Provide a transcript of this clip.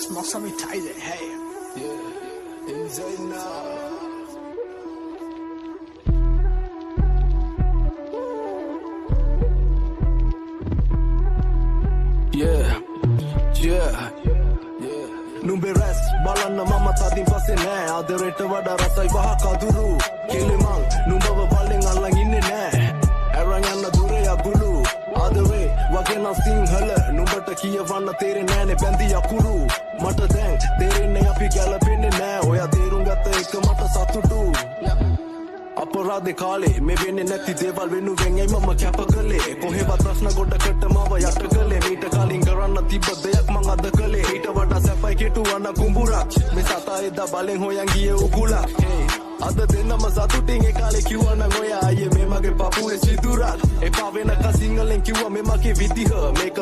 Smoke some ties it, hey. Yeah, inside now. Yeah, yeah. Numbe rest, balanna mama tadin passe nae. Adereta wada rasai waha kaduru. Kelemang, numbawa ballen allan inne nae. Aran yanna dure ya gulu. Other way, wagena sinhala. Numbata kiyawanna tere nae ne bandi yakuru. Mata දැන් තේරෙන්නේ අපි ගැලපෙන්නේ නෑ ඔයා තේරුම් ගත්ත එක මට සතුටු අපරාධේ කාලේ මේ වෙන්නේ නැති දේවල් වෙනුවෙන් ඇයි මම කැප කළේ කොහෙවත් ප්‍රශ්න ගොඩකට මව යට කළේ මීට කලින් කරන්න තිබ්බ දෙයක් මං අද කළේ ඊට වඩා සැපයි කෙටුවන කුඹුරක් මේ සතා එදා බලෙන් හොයන් ගියේ උගුලක් අද දෙන්නම සතුටින් ඒ කාලේ කිව්වා නම් ඔයා අයියේ මේ මගේ පපුවේ සිදුරක් එපා වෙනක සිංහලෙන් කිව්වා මේ මගේ විදිහ මේක